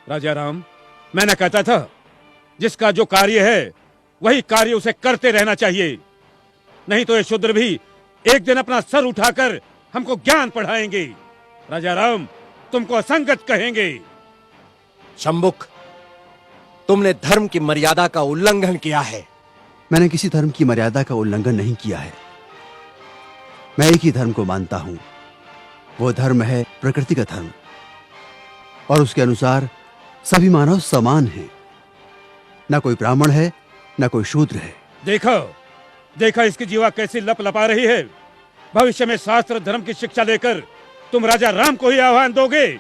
राजा राम, मैंने कहता था जिसका जो कार्य है वही कार्य उसे करते रहना चाहिए, नहीं तो ये शूद्र भी एक दिन अपना सर उठाकर हमको ज्ञान पढ़ाएंगे। राजा राम, तुमको असंगत कहेंगे। शंभुक, तुमने धर्म की मर्यादा का उल्लंघन किया है। मैंने किसी धर्म की मर्यादा का उल्लंघन नहीं किया है। मैं एक ही धर्म को मानता हूं, वो धर्म है प्रकृति का धर्म, और उसके अनुसार सभी मानव समान हैं। ना कोई ब्राह्मण है, ना कोई शूद्र है। देखो देखा इसकी जीवा कैसी लप लपा रही है। भविष्य में शास्त्र धर्म की शिक्षा लेकर तुम राजा राम को ही आह्वान दोगे।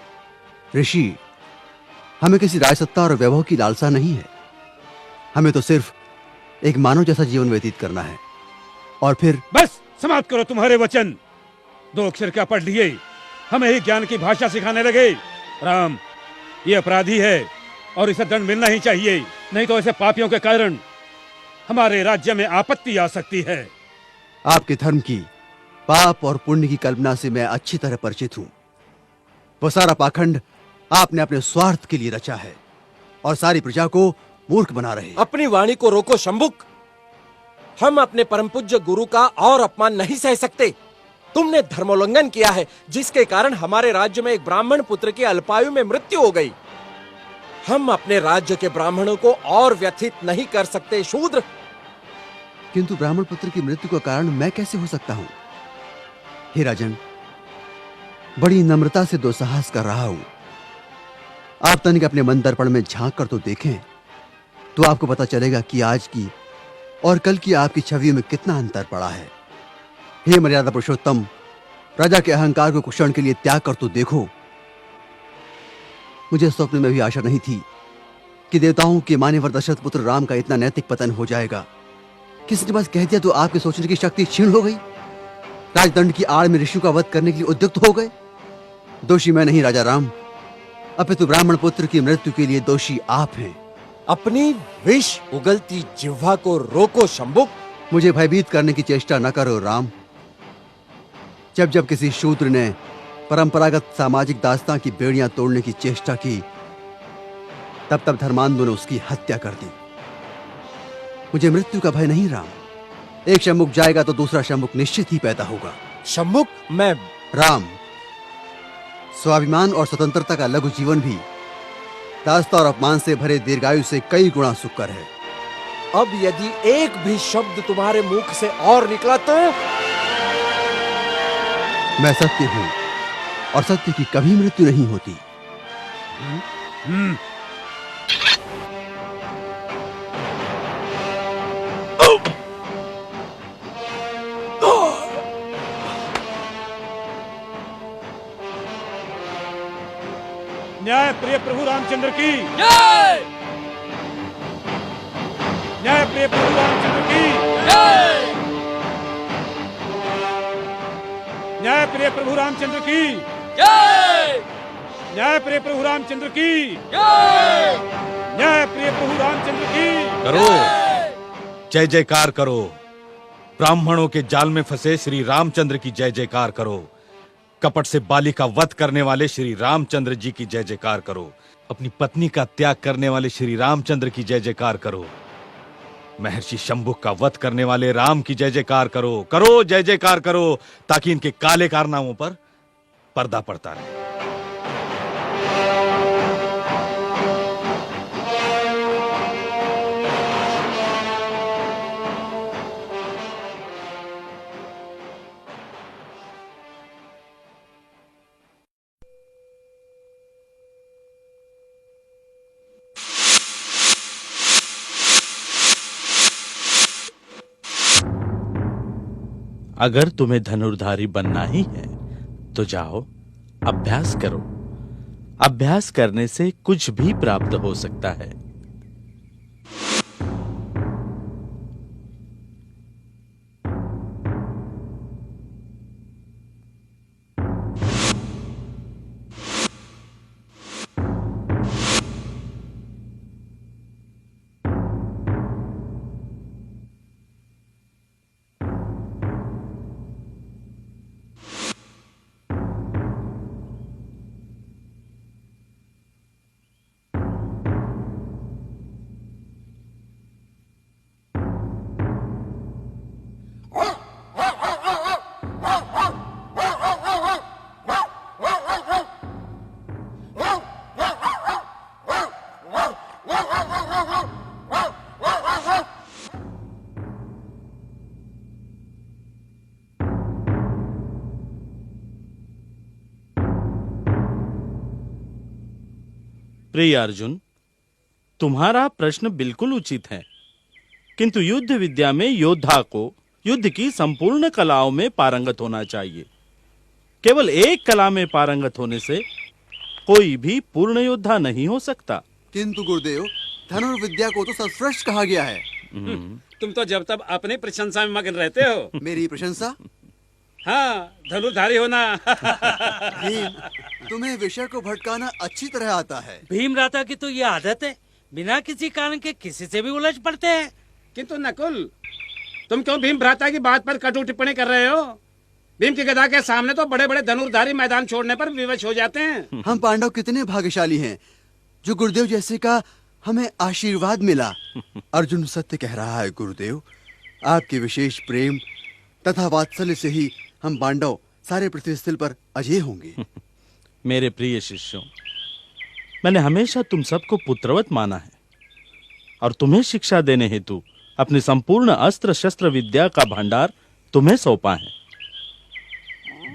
ऋषि, हमें किसी राजसत्ता और वैभव की लालसा नहीं है। हमें तो सिर्फ एक मानव जैसा जीवन व्यतीत करना है। और फिर बस समाप्त करो तुम्हारे वचन। 2 अक्षर क्या पढ़ लिए, हमें ही ज्ञान की भाषा सिखाने लगे। राम, ये अपराधी है और इसे दंड मिलना ही चाहिए, नहीं तो ऐसे पापियों के कारण हमारे राज्य में आपत्ति आ सकती है। आपके धर्म की पाप और पुण्य की कल्पना से मैं अच्छी तरह परिचित हूं। वो सारा पाखंड आपने अपने स्वार्थ के लिए रचा है और सारी प्रजा को मूर्ख बना रहे। अपनी वाणी को रोको शंभुक। हम अपने परम पूज्य गुरु का और अपमान नहीं सह सकते। तुमने धर्मोल्लंघन किया है, जिसके कारण हमारे राज्य में एक ब्राह्मण पुत्र की अल्पायु में मृत्यु हो गई। हम अपने राज्य के ब्राह्मणों को और व्यथित नहीं कर सकते शूद्र। किंतु ब्राह्मण पुत्र की मृत्यु का कारण मैं कैसे हो सकता हूं? हे राजन, बड़ी नम्रता से दुस्साहस कर रहा हूं। आप तनिक अपने मन दर्पण में झांक कर तो देखें, तो आपको पता चलेगा कि आज की और कल की आपकी छवियों में कितना अंतर पड़ा है। हे मर्यादा पुरुषोत्तम, राजा के अहंकार को कुछ क्षण के लिए त्याग कर तो देखो। मुझे स्वप्न में भी आशा नहीं थी कि देवताओं के मान्यवर दशरथ पुत्र राम का इतना नैतिक पतन हो जाएगा। किसी ने बस कह दिया तो आपके सोचने की शक्ति क्षीण हो गई। राजदंड की आड़ में ऋषियों का वध करने के लिए उद्युक्त हो गए। दोषी मैं नहीं राजा राम, अपितु ब्राह्मण पुत्र की मृत्यु के लिए दोषी आप हैं। अपनी विष उगलती जिह्वा को रोको शंभुक। मुझे भयभीत करने की चेष्टा न करो राम। जब जब किसी शूद्र ने परंपरागत सामाजिक दास्तां की बेड़ियां तोड़ने की चेष्टा की, तब तब धर्मांधों ने उसकी हत्या कर दी। मुझे मृत्यु का भय नहीं राम। एक शंभुक जाएगा तो दूसरा शंभुक निश्चित ही पैदा होगा। शंभुक, मैं राम, स्वाभिमान और स्वतंत्रता का लघु जीवन भी दास्ता और अपमान से भरे दीर्घायु से कई गुणा सुकर है। अब यदि एक भी शब्द तुम्हारे मुख से और निकला तो मैं सत्य हूं और सत्य की कभी मृत्यु नहीं होती। न्याय प्रिय प्रभु रामचंद्र की जय। न्याय प्रिय प्रभु रामचंद्र की जय। न्याय प्रिय प्रभु रामचंद्र की जय। न्याय प्रिय प्रभु रामचंद्र की जय। न्याय प्रिय प्रभु रामचंद्र की करो, जय जयकार करो। ब्राह्मणों के जाल में फंसे श्री रामचंद्र की जय जयकार करो। कपट से बाली का वध करने वाले श्री रामचंद्र जी की जय जयकार करो। अपनी पत्नी का त्याग करने वाले श्री रामचंद्र की जय जयकार करो। महर्षि शंभुक का वध करने वाले राम की जय जयकार करो। करो, जय जयकार करो, ताकि इनके काले कारनामों पर पर्दा पड़ता रहे। अगर तुम्हें धनुर्धारी बनना ही है तो जाओ, अभ्यास करो। अभ्यास करने से कुछ भी प्राप्त हो सकता है। प्रिय अर्जुन, तुम्हारा प्रश्न बिल्कुल उचित है, किंतु युद्ध विद्या में योद्धा को युद्ध की संपूर्ण कलाओं में पारंगत होना चाहिए। केवल एक कला में पारंगत होने से कोई भी पूर्ण योद्धा नहीं हो सकता। किंतु गुरुदेव, धनुर्विद्या को तो सर्वश्रेष्ठ कहा गया है। तुम तो जब तब अपनी प्रशंसा में मगन रहते हो। मेरी प्रशंसा? हाँ, धनुर्धारी होना। भीम, तुम्हें विषय को भटकाना अच्छी तरह आता है। भीमराता की तो ये आदत है, बिना किसी कारण के किसी से भी उलझ पड़ते हैं। किंतु नकुल, तुम क्यों भीम भ्राता की बात पर कटु टिप्पणी कर रहे हो? भीम की गदा के सामने तो बड़े बड़े धनुर्धारी मैदान छोड़ने पर विवश हो जाते हैं। हम पांडव कितने भाग्यशाली हैं जो गुरुदेव जैसे का हमें आशीर्वाद मिला। अर्जुन सत्य कह रहा है गुरुदेव, आपके विशेष प्रेम तथा वात्सल्य से ही हम पांडव सारे पृथ्वी स्थल पर अजय होंगे। मेरे प्रिय शिष्यों, मैंने हमेशा तुम सबको पुत्रवत माना है और तुम्हें शिक्षा देने हेतु अपनी संपूर्ण अस्त्र शस्त्र विद्या का भंडार तुम्हें सौंपा है,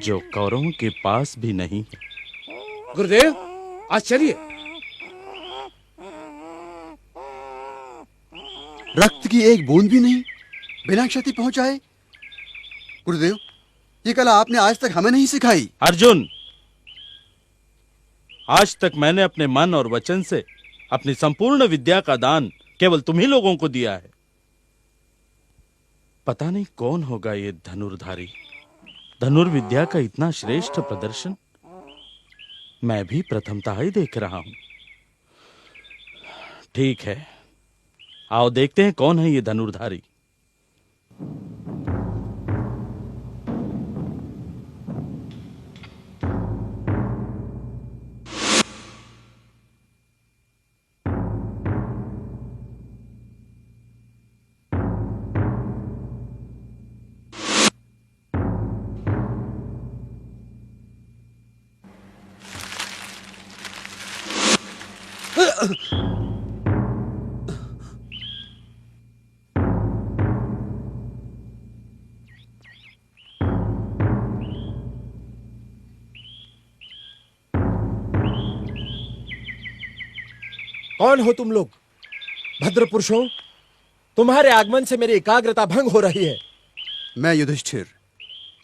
जो कौरवों के पास भी नहीं है। गुरुदेव, आश्चर्य! रक्त की एक बूंद भी नहीं, बिना क्षति पहुंचाए। गुरुदेव, ये कला आपने आज तक हमें नहीं सिखाई। अर्जुन, आज तक मैंने अपने मन और वचन से अपनी संपूर्ण विद्या का दान केवल तुम्ही लोगों को दिया है। पता नहीं कौन होगा ये धनुर्धारी। धनुर्विद्या का इतना श्रेष्ठ प्रदर्शन मैं भी प्रथमतः ही देख रहा हूं। ठीक है, आओ देखते हैं कौन है ये धनुर्धारी। कौन हो तुम लोग? भद्र पुरुषों, तुम्हारे आगमन से मेरी एकाग्रता भंग हो रही है। मैं युधिष्ठिर,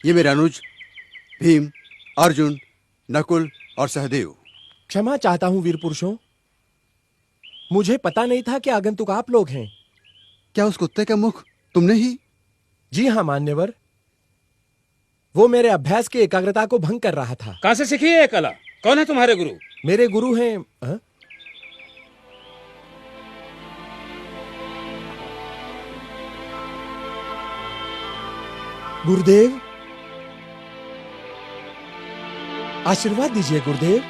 ये मेरे अनुज भीम, अर्जुन, नकुल और सहदेव। क्षमा चाहता हूं वीर पुरुषों, मुझे पता नहीं था कि आगंतुक आप लोग हैं। क्या उस कुत्ते का मुख तुमने ही? जी हां मान्यवर, वो मेरे अभ्यास की एकाग्रता को भंग कर रहा था। कहां से सीखी है ये कला? कौन है तुम्हारे गुरु? मेरे गुरु हैं गुरुदेव, आशीर्वाद दीजिए गुरुदेव।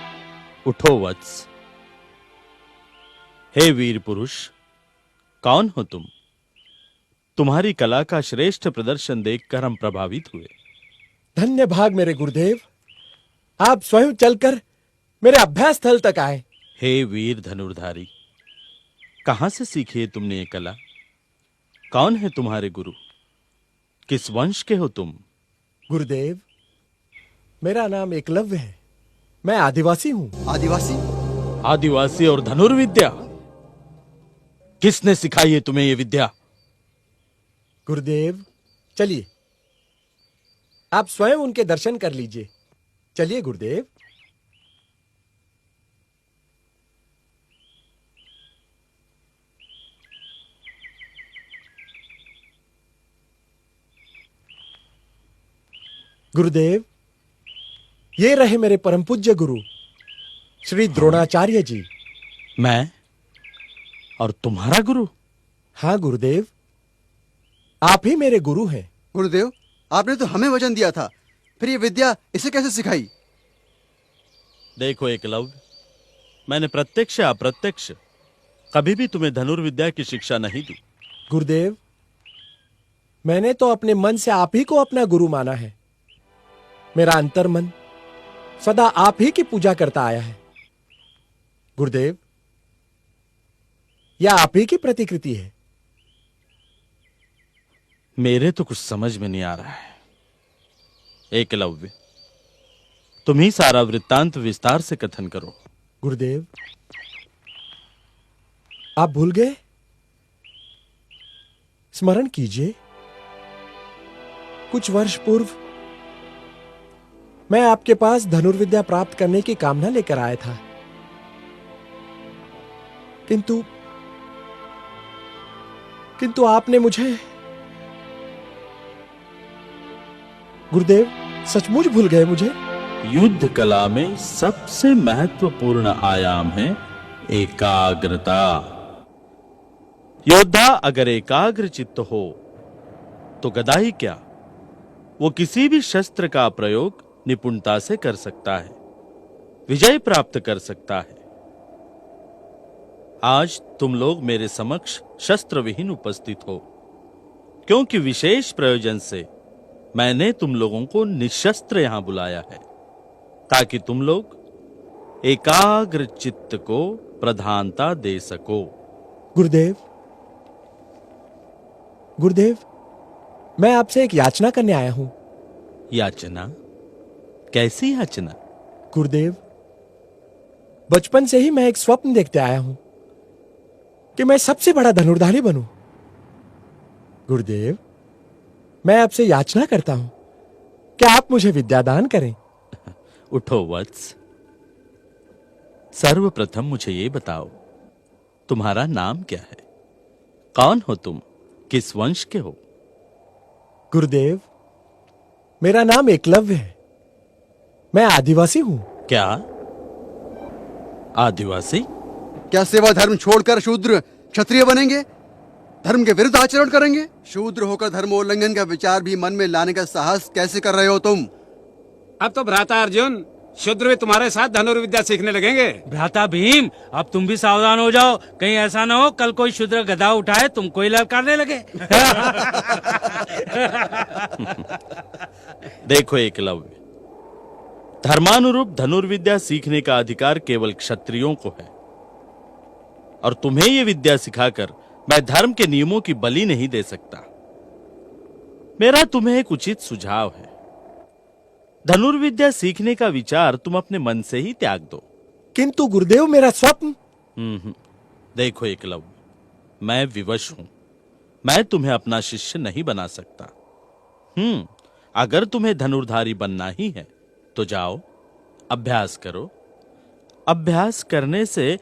उठो वत्स। हे वीर पुरुष, कौन हो तुम? तुम्हारी कला का श्रेष्ठ प्रदर्शन देखकर हम प्रभावित हुए। धन्य भाग मेरे गुरुदेव, आप स्वयं चलकर मेरे अभ्यास स्थल तक आए। हे वीर धनुर्धारी, कहां से सीखी है तुमने ये कला? कौन है तुम्हारे गुरु? किस वंश के हो तुम? गुरुदेव, मेरा नाम एकलव्य है, मैं आदिवासी हूं। आदिवासी? आदिवासी और धनुर्विद्या? किसने सिखाई है तुम्हें ये विद्या? गुरुदेव, चलिए आप स्वयं उनके दर्शन कर लीजिए। चलिए गुरुदेव। गुरुदेव, ये रहे मेरे परम पूज्य गुरु श्री द्रोणाचार्य जी। मैं और तुम्हारा गुरु? हाँ गुरुदेव, आप ही मेरे गुरु हैं। गुरुदेव, आपने तो हमें वचन दिया था, फिर ये विद्या इसे कैसे सिखाई? देखो एकलव्य, मैंने प्रत्यक्ष या अप्रत्यक्ष कभी भी तुम्हें धनुर्विद्या की शिक्षा नहीं दी। गुरुदेव, मैंने तो अपने मन से आप ही को अपना गुरु माना है। मेरा अंतर्मन सदा आप ही की पूजा करता आया है। गुरुदेव, यह आप ही की प्रतिकृति है। मेरे तो कुछ समझ में नहीं आ रहा है। एकलव्य, तुम ही सारा वृत्तांत विस्तार से कथन करो। गुरुदेव, आप भूल गए? स्मरण कीजिए, कुछ वर्ष पूर्व मैं आपके पास धनुर्विद्या प्राप्त करने की कामना लेकर आया था, किंतु आपने मुझे, गुरुदेव सचमुच भूल गए मुझे? युद्ध कला में सबसे महत्वपूर्ण आयाम है एकाग्रता। योद्धा अगर एकाग्र चित्त हो तो गदा ही क्या, वो किसी भी शस्त्र का प्रयोग निपुणता से कर सकता है, विजय प्राप्त कर सकता है। आज तुम लोग मेरे समक्ष शस्त्र विहीन उपस्थित हो, क्योंकि विशेष प्रयोजन से मैंने तुम लोगों को निशस्त्र यहां बुलाया है, ताकि तुम लोग एकाग्र चित्त को प्रधानता दे सको। गुरुदेव, गुरुदेव, मैं आपसे एक याचना करने आया हूं। याचना? कैसी याचना? गुरुदेव, बचपन से ही मैं एक स्वप्न देखते आया हूं कि मैं सबसे बड़ा धनुर्धारी बनूं। गुरुदेव, मैं आपसे याचना करता हूं कि आप मुझे विद्यादान करें। उठो वत्स, सर्वप्रथम मुझे ये बताओ, तुम्हारा नाम क्या है? कौन हो तुम? किस वंश के हो? गुरुदेव, मेरा नाम एकलव्य है। मैं आदिवासी हूं। क्या आदिवासी? क्या सेवा धर्म छोड़कर शूद्र क्षत्रिय बनेंगे? धर्म के विरुद्ध आचरण करेंगे? शूद्र होकर धर्मोल्लंघन का विचार भी मन में लाने का साहस कैसे कर रहे हो तुम? अब तो भ्राता अर्जुन शूद्र भी तुम्हारे साथ धनुर्विद्या सीखने लगेंगे। भ्राता भीम, अब तुम भी सावधान हो जाओ, कहीं ऐसा ना हो कल कोई शूद्र गदा उठाए तुमको ही ललकारने लगे। देखो एकलव्य, धर्मानुरूप धनुर्विद्या सीखने का अधिकार केवल क्षत्रियों को है, और तुम्हें यह विद्या सिखाकर मैं धर्म के नियमों की बलि नहीं दे सकता। मेरा तुम्हें एक उचित सुझाव है, धनुर्विद्या सीखने का विचार तुम अपने मन से ही त्याग दो। किंतु गुरुदेव, मेरा स्वप्न। देखो एकलव्य, मैं विवश हूं, मैं तुम्हें अपना शिष्य नहीं बना सकता। अगर तुम्हें धनुर्धारी बनना ही है तो जाओ, अभ्यास करो। अभ्यास करने से